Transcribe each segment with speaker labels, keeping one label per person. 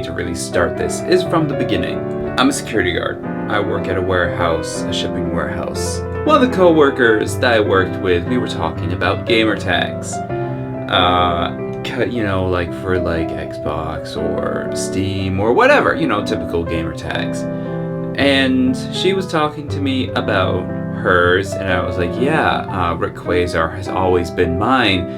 Speaker 1: to really start this is from the beginning. I'm a security guard. I work at a warehouse, a shipping warehouse. One of the co-workers that I worked with, we were talking about gamer tags. Like for like Xbox or Steam or whatever, typical gamer tags. And she was talking to me about hers, and I was like, yeah, Rick Quasar has always been mine.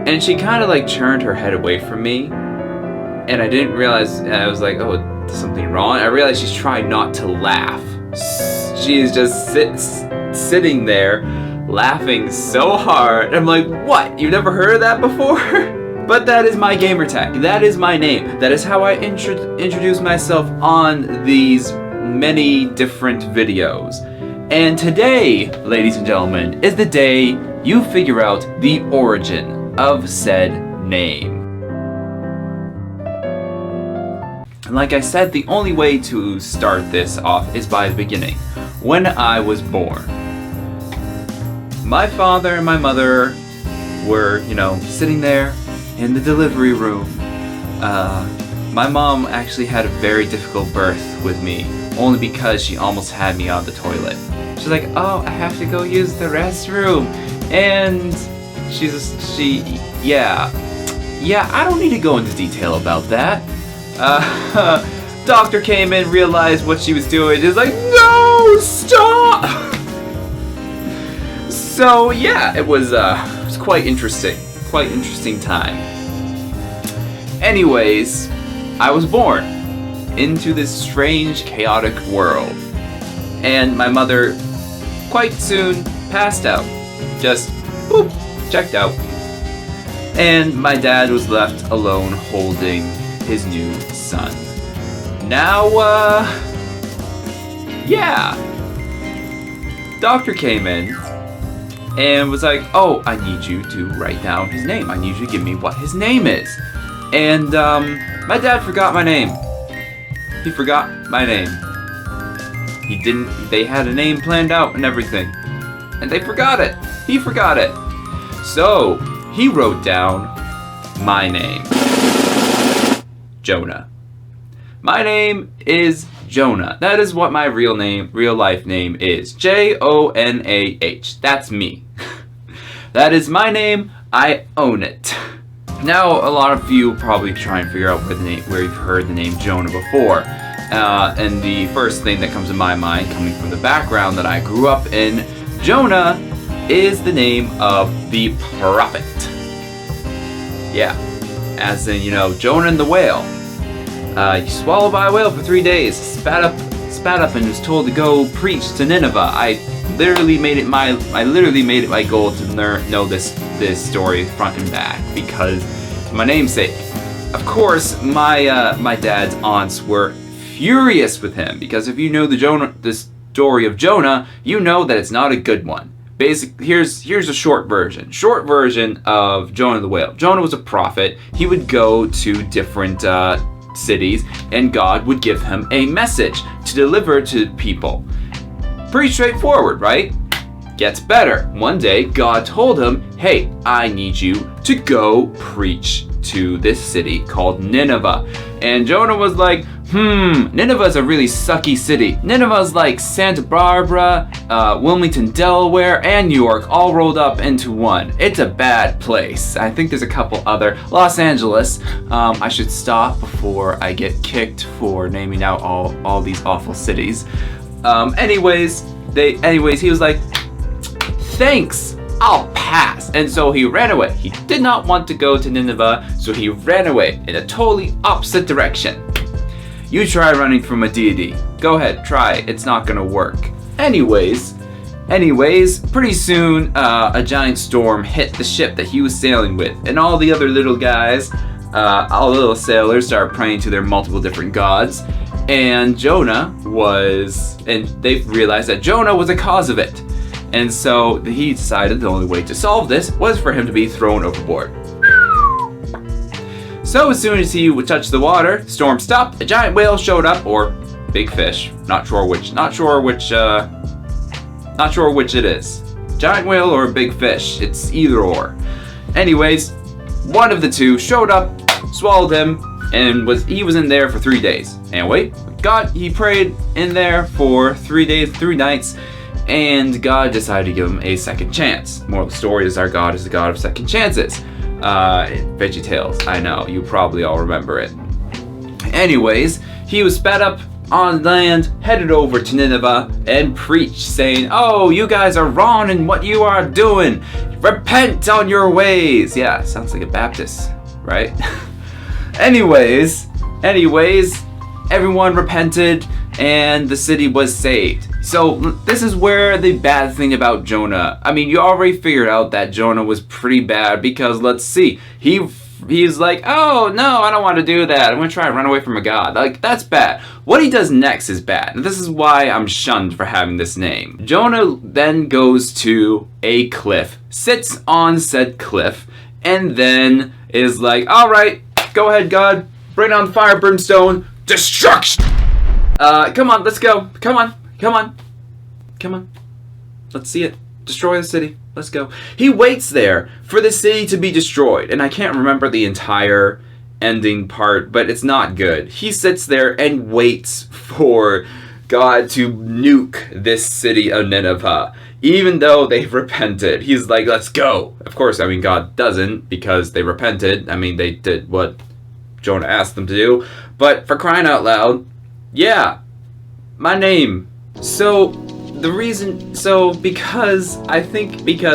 Speaker 1: And she kind of like turned her head away from me, and I didn't realize, and I was like, oh, is something wrong? I realized she's trying not to laugh. She is just sitting there laughing so hard. I'm like, what? You've never heard of that before? But that is my gamer tag. That is my name. That is how I introduce myself on these many different videos. And today, ladies and gentlemen, is the day you figure out the origin of said name. And like I said, the only way to start this off is by the beginning. When I was born, my father and my mother were, sitting there in the delivery room. My mom actually had a very difficult birth with me, only because she almost had me on the toilet. She's like, oh, I have to go use the restroom. And yeah, I don't need to go into detail about that. Doctor came in, realized what she was doing, is like, no, stop! So yeah, it was quite interesting time. Anyways, I was born into this strange, chaotic world, and my mother quite soon passed out, just boop, checked out, and my dad was left alone holding his new son. Now, doctor came in and was like, oh, I need you to write down his name. I need you to give me what his name is. And my dad forgot my name. He forgot my name. They had a name planned out and everything, and they forgot it. He forgot it. So he wrote down my name. Jonah. My name is Jonah. That is what my real life name is. Jonah. That's me. That is my name. I own it. Now, a lot of you probably try and figure out where you've heard the name Jonah before. And the first thing that comes to my mind, coming from the background that I grew up in, Jonah is the name of the prophet. Yeah, as in, Jonah and the whale. He's swallowed by a whale for 3 days, spat up and was told to go preach to Nineveh. I literally made it my goal to know this story front and back, because my namesake. Of course, my dad's aunts were furious with him, because if you know the story of Jonah, you know that it's not a good one. Here's a short version of Jonah the whale. Jonah was a prophet. He would go to different cities, and God would give him a message to deliver to people. Pretty straightforward, right? Gets better. One day, God told him, hey, I need you to go preach to this city called Nineveh. And Jonah was like, Nineveh's a really sucky city. Nineveh's like Santa Barbara, Wilmington, Delaware, and New York all rolled up into one. It's a bad place. I think there's a couple other. Los Angeles. I should stop before I get kicked for naming out all these awful cities. Anyways, he was like, thanks, I'll pass. And so he ran away. He did not want to go to Nineveh, so he ran away in a totally opposite direction. You try running from a deity. Go ahead, try. It's not gonna work. Anyways, pretty soon a giant storm hit the ship that he was sailing with, and all the other little guys, all the little sailors started praying to their multiple different gods, and they realized that Jonah was the cause of it. And so he decided the only way to solve this was for him to be thrown overboard. So as soon as he would touch the water, the storm stopped, a giant whale showed up, or big fish. Not sure which it is. Giant whale or big fish. It's either or. Anyways, one of the two showed up, swallowed him, and he was in there for 3 days. Anyway, he prayed in there for 3 days, 3 nights, and God decided to give him a second chance. Moral of the story is our God is the God of second chances. VeggieTales, I know, you probably all remember it. Anyways, he was sped up on land, headed over to Nineveh, and preached, saying, "Oh, you guys are wrong in what you are doing. Repent on your ways." Yeah, sounds like a Baptist, right? Anyways, everyone repented, and the city was saved. So this is where the bad thing about Jonah. I mean, you already figured out that Jonah was pretty bad because, let's see, he's like, "Oh no, I don't want to do that. I'm gonna try and run away from a god." Like, that's bad. What he does next is bad. And this is why I'm shunned for having this name. Jonah then goes to a cliff, sits on said cliff, and then is like, "All right, go ahead, God, bring on fire, brimstone, destruction. Come on, let's go. Come on. Let's see it. Destroy the city. Let's go." He waits there for the city to be destroyed. And I can't remember the entire ending part, but it's not good. He sits there and waits for God to nuke this city of Nineveh. Even though they've repented. He's like, "Let's go." Of course, I mean, God doesn't because they repented. I mean, they did what Jonah asked them to do. But for crying out loud, yeah, my name. Because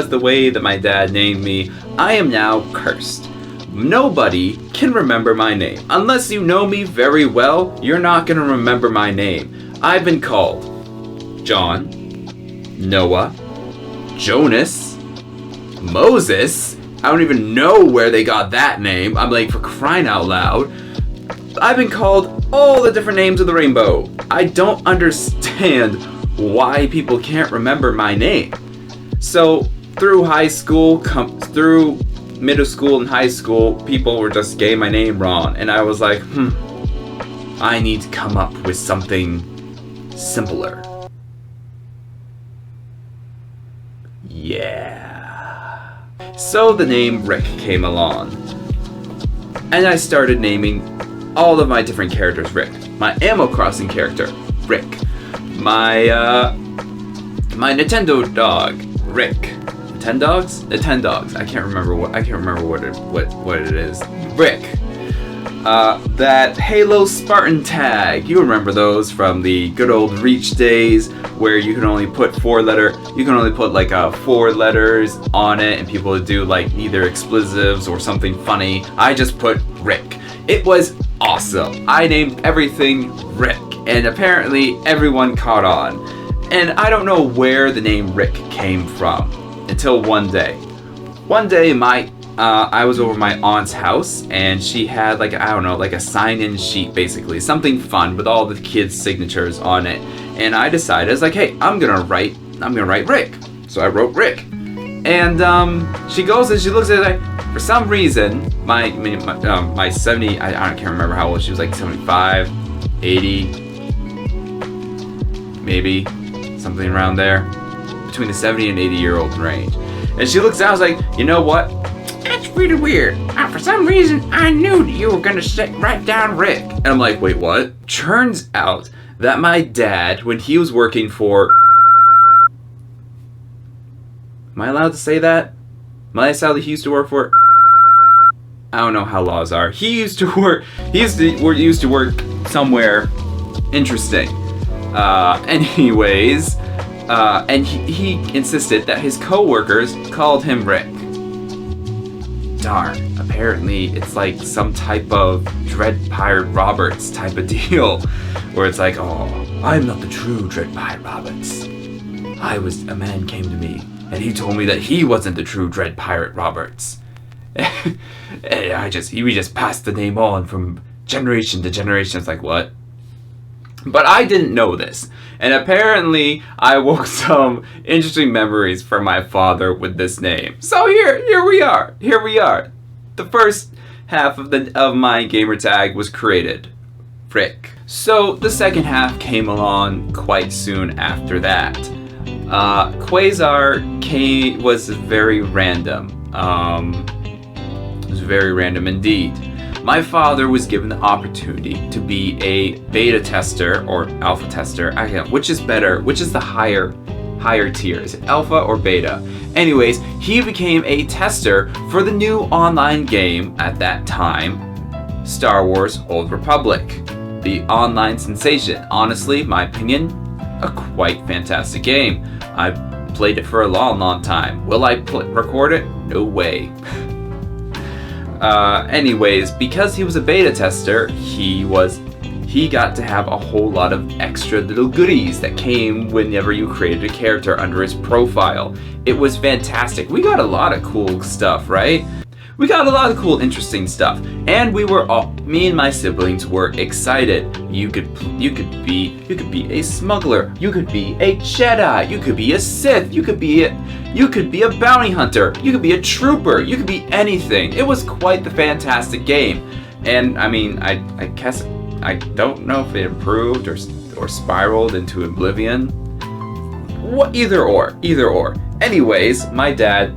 Speaker 1: the way that my dad named me, I am now cursed. Nobody can remember my name. Unless you know me very well, you're not going to remember my name. I've been called John, Noah, Jonas, Moses. I don't even know where they got that name. I'm like, for crying out loud. I've been called all the different names of the rainbow. I don't understand why people can't remember my name. So through through middle school and high school, people were just getting my name wrong. And I was like, I need to come up with something simpler. Yeah. So the name Rick came along. And I started naming all of my different characters Rick. My Animal Crossing character, Rick. My Nintendo dog, Rick. Nintendogs? I can't remember what it is. Rick. That Halo Spartan tag. You remember those from the good old Reach days where you can only put four letters on it and people would do like either expletives or something funny. I just put Rick. It was awesome. I named everything Rick, and apparently everyone caught on. And I don't know where the name Rick came from until one day. One day I was over my aunt's house and she had like a sign-in sheet, basically something fun with all the kids' signatures on it. And I decided, I was like, hey, I'm gonna write Rick. So I wrote Rick. And she goes and she looks at it like, for some reason, my 70, I can't remember how old she was, like 75, 80, maybe something around there, between the 70 and 80-year-old range. And she looks down, I was like, you know what? That's really weird. For some reason, I knew that you were gonna write down Rick. And I'm like, wait, what? Turns out that my dad, when he was working for... Am I allowed to say that? Am I allowed that he used to work for... I don't know how laws are. He used to work somewhere interesting. Anyways, and he insisted that his co-workers called him Rick. Darn, apparently it's like some type of Dread Pirate Roberts type of deal, where it's like, oh, I'm not the true Dread Pirate Roberts. A man came to me, and he told me that he wasn't the true Dread Pirate Roberts. And we just passed the name on from generation to generation. It's like, what? But I didn't know this. And apparently, I woke some interesting memories from my father with this name. So here we are. The first half of my gamer tag was created. Rick. So the second half came along quite soon after that. Quasar was very random. It was very random indeed. my father was given the opportunity to be a beta tester or alpha tester. I don't know, which is better? Which is the higher tier? Is it alpha or beta? Anyways, he became a tester for the new online game at that time, Star Wars Old Republic, the online sensation. Honestly, my opinion, a quite fantastic game. I played it for a long time. Will I record it? No way. Anyways, because he was a beta tester, he got to have a whole lot of extra little goodies that came whenever you created a character under his profile. It was fantastic. We got a lot of cool stuff, right? We got a lot of cool, interesting stuff, and me and my siblings were excited. You could be a smuggler, you could be a Jedi, you could be a Sith, you could be a bounty hunter, you could be a trooper, you could be anything. It was quite the fantastic game, and I mean, I guess I don't know if it improved or spiraled into oblivion. Either or. Anyways, my dad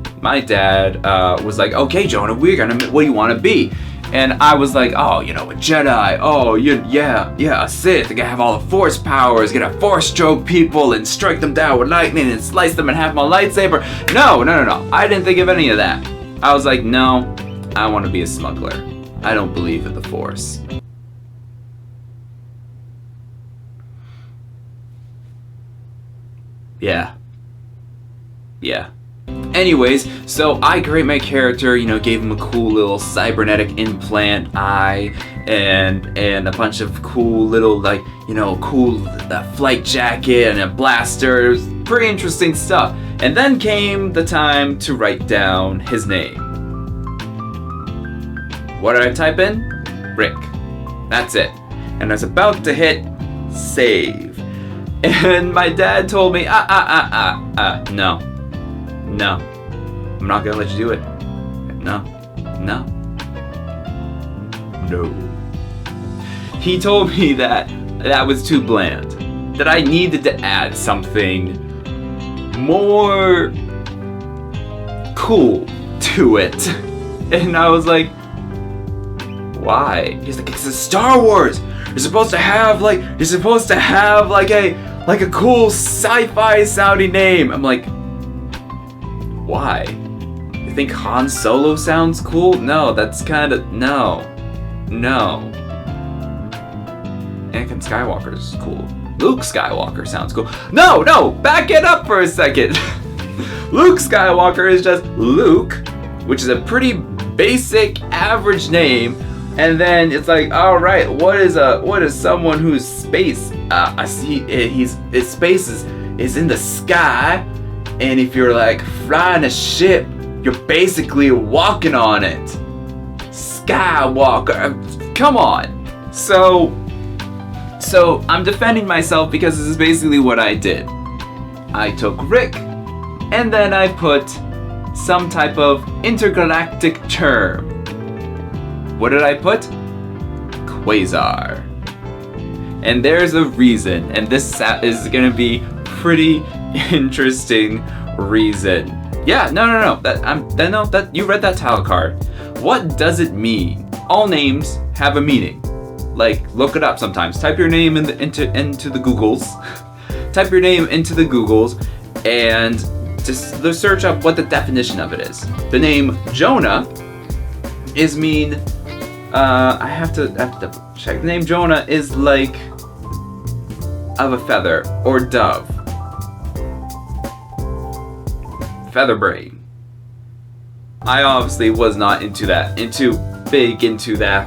Speaker 1: was like, okay, Jonah, what do you want to be? And I was like, oh, a Jedi. Oh, a Sith. I gotta have all the Force powers. Gotta Force stroke people and strike them down with lightning and slice them in half my lightsaber. No. I didn't think of any of that. I was like, no, I want to be a smuggler. I don't believe in the Force. Yeah. Anyways, so I create my character, gave him a cool little cybernetic implant eye and a bunch of cool little, cool flight jacket and a blaster. It was pretty interesting stuff. And then came the time to write down his name. What did I type in? Rick. That's it. And I was about to hit save. And my dad told me, no, I'm not gonna let you do it. No. He told me that was too bland, that I needed to add something more cool to it. And I was like, why? He's like, it's a Star Wars. You're supposed to have like a cool sci-fi sounding name. I'm like, why? You think Han Solo sounds cool? No, that's kind of no. Anakin Skywalker is cool. Luke Skywalker sounds cool. No, back it up for a second. Luke Skywalker is just Luke, which is a pretty basic, average name. And then it's like, all right, what is someone whose space? His space is in the sky, and if you're like flying a ship, you're basically walking on it. Skywalker, come on. So I'm defending myself because this is basically what I did. I took Rick, and then I put some type of intergalactic term. What did I put? Quasar. And there's a reason, and this is gonna be pretty interesting reason. Yeah, no. That you read that title card. What does it mean? All names have a meaning. Like, look it up sometimes. Type your name into the Googles. Type your name into the Googles, and just search up what the definition of it is. The name Jonah is mean. I have to double check. The name Jonah is like of a feather or dove. Feather brain. I obviously was not into that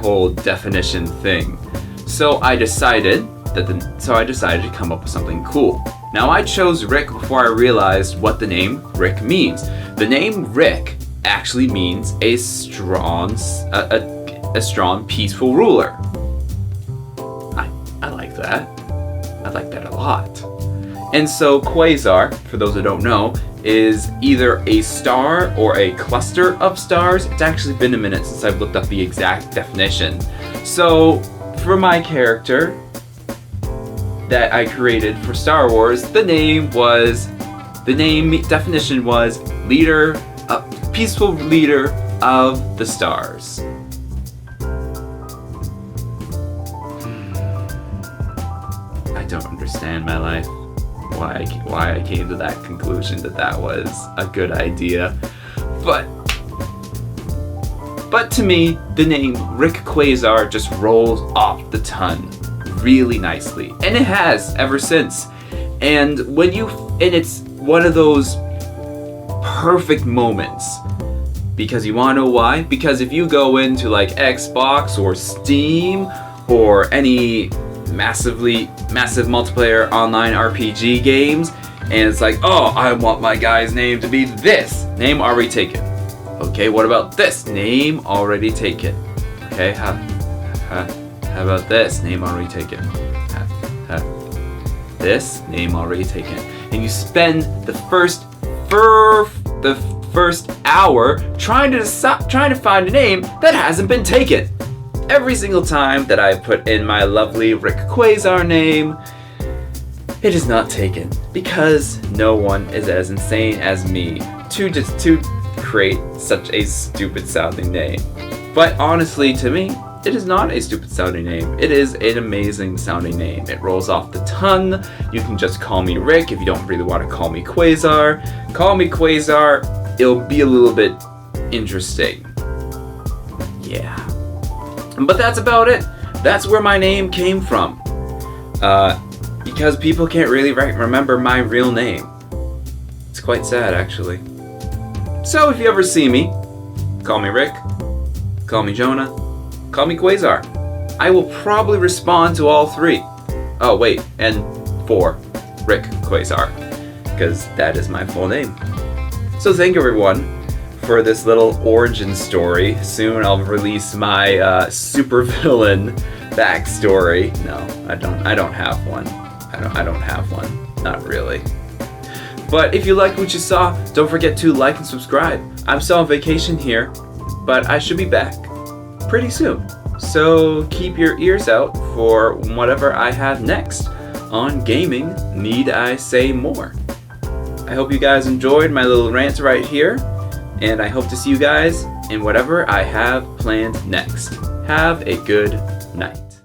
Speaker 1: whole definition thing. So I decided to come up with something cool. Now I chose Rick before I realized what the name Rick means. The name Rick actually means a strong, peaceful ruler. I like that. I like that a lot. And so Quasar, for those that don't know, is either a star or a cluster of stars. It's actually been a minute since I've looked up the exact definition. So for my character that I created for Star Wars, the definition was peaceful leader of the stars. I don't understand my life. Why I came to that conclusion that was a good idea. But to me, the name Rick Quasar just rolls off the tongue really nicely. And it has ever since. And it's one of those perfect moments. Because you wanna know why? Because if you go into like Xbox or Steam or any massive multiplayer online RPG games, and it's like, oh, I want my guy's name to be this. Name already taken. Okay, what about this? Name already taken. Okay, how about this? Name already taken. This name already taken. And you spend the first hour trying to find a name that hasn't been taken. Every single time that I put in my lovely Rick Quasar name, it is not taken because no one is as insane as me to create such a stupid sounding name. But honestly, to me, it is not a stupid sounding name. It is an amazing sounding name. It rolls off the tongue. You can just call me Rick if you don't really want to call me Quasar. Call me Quasar. It'll be a little bit interesting. Yeah. But that's about it. That's where my name came from. Because people can't really remember my real name. It's quite sad, actually. So if you ever see me, call me Rick, call me Jonah, call me Quasar. I will probably respond to all three. Oh wait, and 4, Rick Quasar, because that is my full name. So thank you everyone for this little origin story. Soon I'll release my supervillain backstory. No, I don't have one. I don't have one. Not really. But if you liked what you saw, don't forget to like and subscribe. I'm still on vacation here, but I should be back pretty soon. So keep your ears out for whatever I have next on gaming. Need I say more? I hope you guys enjoyed my little rant right here, and I hope to see you guys in whatever I have planned next. Have a good night.